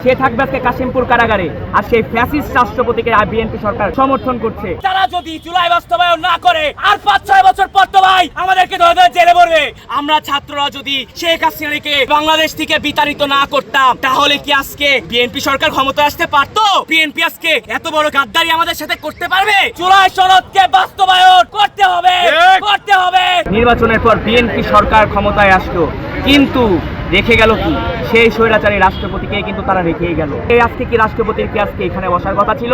সে থাকবে আজকে কাশিমপুর কারাগারে, আর সেই ফ্যাসিস্ট রাষ্ট্রপতিকে বিএনপি সরকার সমর্থন করছে। তারা যদি জুলাই বাস্তবায়ন না করে আর 5-6 বছর পর তো ভাই আমাদেরকে ধরে ধরে জেলে ভরবে। আমরা ছাত্ররা যদি শেখ হাসিনাকে বাংলাদেশ থেকে বিতাড়িত না করতাম, তাহলে কি আজকে বিএনপি সরকার ক্ষমতায় আসতে পারতো? বিএনপি আজকে এত বড় গাদ্দারি আমাদের সাথে করতে পারবে? জুলাই সনদকে বাস্তবায়ন করতে হবে, করতে হবে। নির্বাচনের পর বিএনপি সরকার ক্ষমতায় আসলো, কিন্তু রেখে গেল কি? সেই স্বৈরাচারী রাষ্ট্রপতিকে কিন্তু তারা রেখেই গেল। এই আজকে কি রাষ্ট্রপতির কি আজকে এখানে বসার কথা ছিল?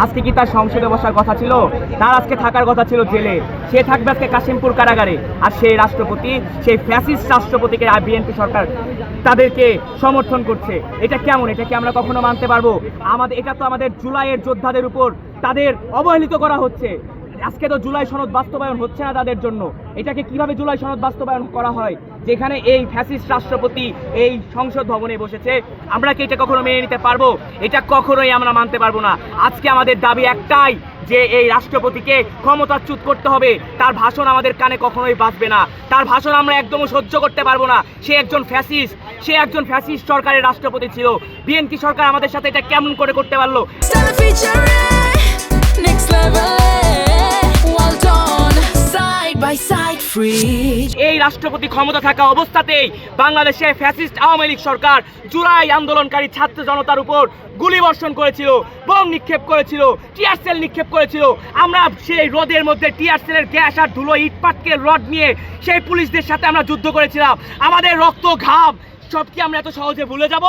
আজকে কি তার সংসদে বসার কথা ছিল? তার আজকে থাকার কথা ছিল জেলে। সে থাকবে আজকে কাশিমপুর কারাগারে, আর সেই রাষ্ট্রপতি, সেই ফ্যাসিস্ট রাষ্ট্রপতিকে বিএনপি সরকার তাদেরকে সমর্থন করছে। এটা কেমন? এটা কি আমরা কখনো মানতে পারবো? এটা তো আমাদের জুলাইয়ের যোদ্ধাদের উপর তাদের অবহেলিত করা হচ্ছে। আজকে তো জুলাই সনদ বাস্তবায়ন হচ্ছে না তাদের জন্য। এটাকে কিভাবে জুলাই সনদ বাস্তবায়ন করা হয়, যেখানে এই ফ্যাসিস্ট রাষ্ট্রপতি এই সংসদ ভবনে বসেছে? আমরা কি এটা কখনো মেনে নিতে পারবো? এটা কখনোই আমরা মানতে পারবো না। আজকে আমাদের দাবি একটাই, যে এই রাষ্ট্রপতিকে ক্ষমতাচ্যুত করতে হবে। তার ভাষণ আমাদের কানে কখনোই বাজবে না, তার ভাষণ আমরা একদমই সহ্য করতে পারবো না। সে একজন ফ্যাসিস্ট সরকারের রাষ্ট্রপতি ছিল। বিএনপি সরকার আমাদের সাথে এটা কেমন করে করতে পারলো? এই রাষ্ট্রপতি ক্ষমতা থাকা অবস্থাতেই বাংলাদেশে ফ্যাসিস্ট আওয়ামী লীগ সরকার জুলাই আন্দোলনকারী ছাত্র জনতার উপর গুলিবর্ষণ করেছিল, বোম নিক্ষেপ করেছিল, টিয়ার সেল নিক্ষেপ করেছিল। আমরা সেই রোদের মধ্যে টিয়ার সেলের গ্যাস আর ধুলো, ইট পাটকেল রড নিয়ে সেই পুলিশদের সাথে আমরা যুদ্ধ করেছিলাম। আমাদের রক্ত ঘাম সব কি আমরা এত সহজে ভুলে যাব?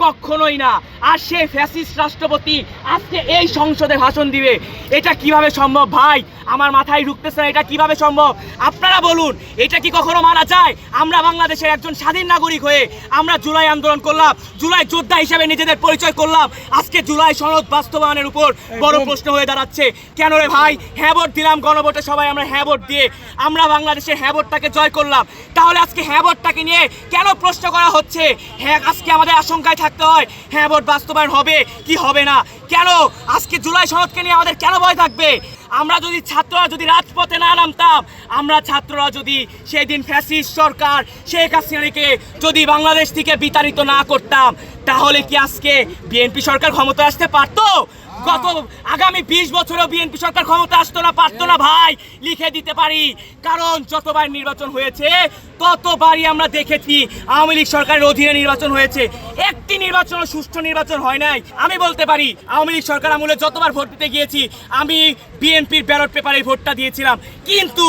কখনোই না। আর সেই ফ্যাসিস্ট রাষ্ট্রপতি আজকে এই সংসদে ভাষণ দিবে, এটা কিভাবে সম্ভব ভাই? আমার মাথায় ঢুকতেছে না, এটা কিভাবে সম্ভব? আপনারা বলুন, এটা কি কখনো মানা যায়? আমরা বাংলাদেশের একজন স্বাধীন নাগরিক হয়ে আমরা জুলাই আন্দোলন করলাম, জুলাই যোদ্ধা হিসেবে নিজেদের পরিচয় করলাম। আজকে জুলাই সনদ বাস্তবায়নের উপর বড় প্রশ্ন হয়ে দাঁড়াচ্ছে। কেন রে ভাই? হ্যাঁ ভোট দিলাম গণভোটে, সবাই আমরা হ্যাঁ ভোট দিয়ে আমরা বাংলাদেশের হ্যাঁ ভোটটাকে জয় করলাম। তাহলে আজকে হ্যাঁ ভোটটাকে নিয়ে কেন প্রশ্ন করা হচ্ছে? হ্যাঁ, আজকে আমাদের আশঙ্কায় থাকতে হয় হ্যাঁ ভোট বাস্তবায়ন হবে কি হবে না। কেন আজকে জুলাই সনদকে নিয়ে আমাদের কেন ভয় থাকবে? আমরা যদি ছাত্ররা যদি রাজপথে না নামতাম, আমরা ছাত্ররা যদি সেই দিন ফ্যাসিস্ট সরকার শেখ হাসিনাকে যদি বাংলাদেশ থেকে বিতাড়িত না করতাম, তাহলে কি আজকে বিএনপি সরকার ক্ষমতায় আসতে পারতো? আগামী 20 বছরেও বিএনপি সরকার ক্ষমতা আসতো না, পারতো না ভাই, লিখে দিতে পারি। কারণ যতবার নির্বাচন হয়েছে ততবারই আমরা দেখেছি আওয়ামী লীগ সরকারের অধীনে নির্বাচন হয়েছে, একটি নির্বাচন সুষ্ঠু নির্বাচন হয় নাই। আমি বলতে পারি আওয়ামী লীগ সরকার আমলে যতবার ভোট দিতে গিয়েছি, আমি বিএনপির ব্যালট পেপারে ভোটটা দিয়েছিলাম, কিন্তু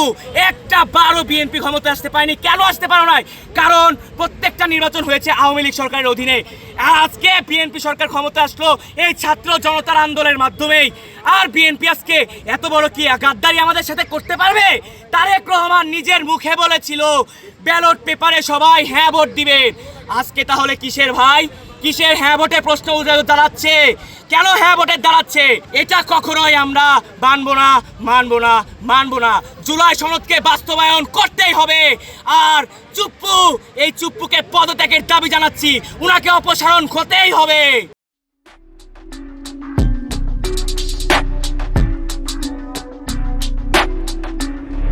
একটা বারও বিএনপি ক্ষমতা আসতে পারেনি। কেন আসতে পারো নাই? কারণ প্রত্যেকটা নির্বাচন হয়েছে আওয়ামী লীগ সরকারের অধীনে। আজকে বিএনপি সরকার ক্ষমতা আসলো এই ছাত্র জনতার আন্দোলনের মাধ্যমেই। আর বিএনপি আজকে এত বড় কি গাদ্দারি আমাদের সাথে করতে পারবে? তারেক রহমান নিজের মুখে বলেছিল ব্যালট পেপারে সবাই হ্যাঁ ভোট দিবেন। আজকে তাহলে কিসের ভাই, কিসের হ্যাঁ ভোটে প্রশ্ন দাঁড়াচ্ছে? কেন হ্যাঁ ভোটের দাঁড়াচ্ছে? এটা কখনোই আমরা মানবো না, মানবো না, মানবো না। জুলাই সনদকে বাস্তবায়ন করতেই হবে। আর চুপ্পু, এই চুপ্পুকে পদত্যাগের দাবি জানাচ্ছি, উনাকে অপসারণ করতেই হবে।